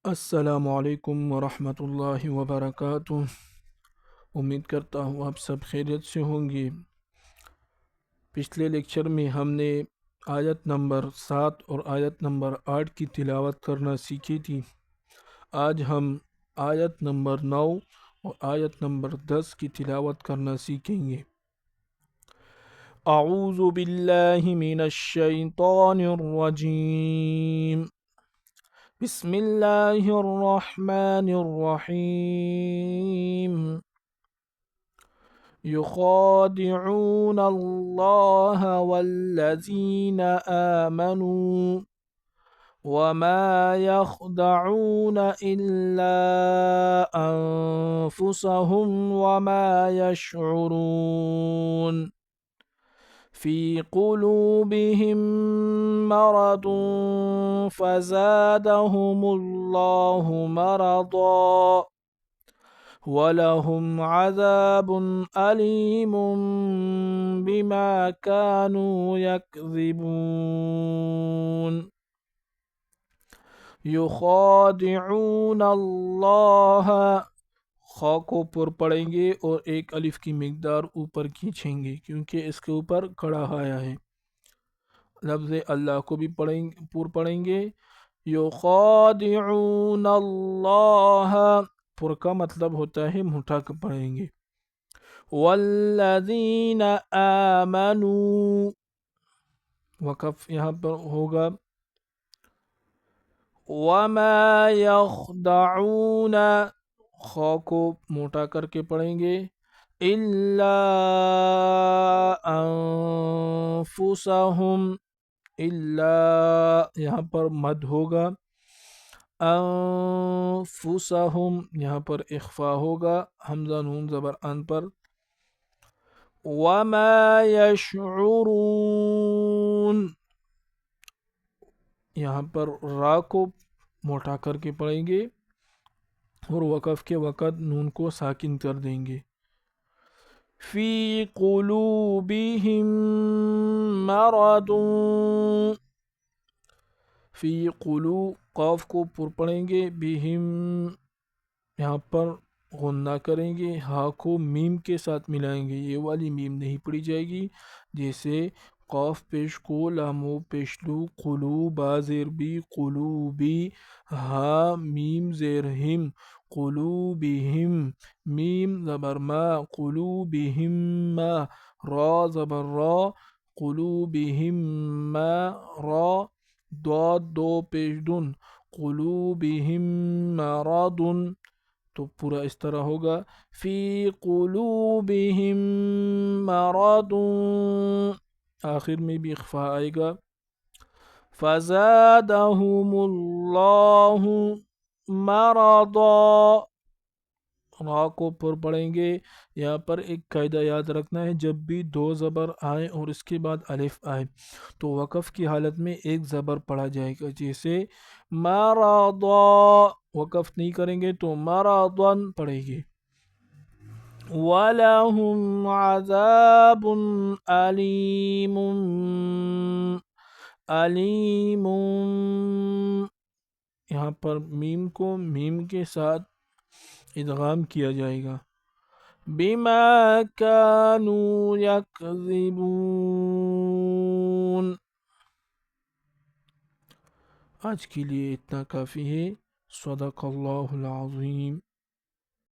السلام علیکم ورحمۃ اللہ وبرکاتہ۔ امید کرتا ہوں آپ سب خیریت سے ہوں گے۔ پچھلے لیکچر میں ہم نے آیت نمبر 7 اور آیت نمبر 8 کی تلاوت کرنا سیکھی تھی۔ آج ہم آیت نمبر 9 اور آیت نمبر 10 کی تلاوت کرنا سیکھیں گے۔ اعوذ باللہ من الشیطان الرجیم، بسم اللہ الرحمن الرحیم۔ یخادعون اللہ والذین آمنوا وما يخدعون إلا أنفسهم وما يشعرون في قلوبهم مرض فزادهم الله مرضا ولهم عذاب أليم بما كانوا يكذبون یخادعون اللہ، خا کو پر پڑھیں گے اور ایک الف کی مقدار اوپر کھینچیں گے کیونکہ اس کے اوپر کڑا آیا ہے۔ لفظ اللہ کو بھی پر پڑھیں گے۔ یخادعون اللہ، پر کا مطلب ہوتا ہے مٹھا کر پڑھیں گے۔ والذین آمنوا، وقف یہاں پر ہوگا۔ وما یخدعون، خا کو موٹا کر کے پڑھیں گے۔ الا انفسہم، الا یہاں پر مد ہوگا۔ انفسہم یہاں پر اخفا ہوگا حمزہ نون زبر ان پر۔ وما یشعرون، یہاں پر را کو موٹا کر کے پڑھیں گے اور وقف کے وقت نون کو ساکن کر دیں گے۔ فی قلوبہم مرض، فی قاف کو پر پڑھیں گے، بہم یہاں پر غنہ کریں گے، ہا کو میم کے ساتھ ملائیں گے، یہ والی میم نہیں پڑھی جائے گی، جیسے قاف پیش کو، لامو پیش لو، قلو با زیر بی، قلوبی، ہا میم زیر ہم، قلوبہم، میم زبر ما، قلوبہم ما، را زبر را، قلوبہم ما را، داد دو پیش دن، قلوبہم مرض، تو پورا اس طرح ہوگا۔ فی قلوبہم مرض، آخر میں بھی اخفا آئے گا۔ فزادہم اللہ مرضا، را کو پر پڑھیں گے۔ یہاں پر ایک قاعدہ یاد رکھنا ہے، جب بھی دو زبر آئے اور اس کے بعد الف آئے تو وقف کی حالت میں ایک زبر پڑھا جائے گا، جیسے مرضا، وقف نہیں کریں گے تو مرضا پڑھیں گے۔ وَلَهُمْ عَذَابٌ أَلِيمٌ، علیم، یہاں پر میم کو میم کے ساتھ ادغام کیا جائے گا۔ بما كانوا يكذبون۔ آج کے لیے اتنا کافی ہے۔ صدق اللہ العظیم۔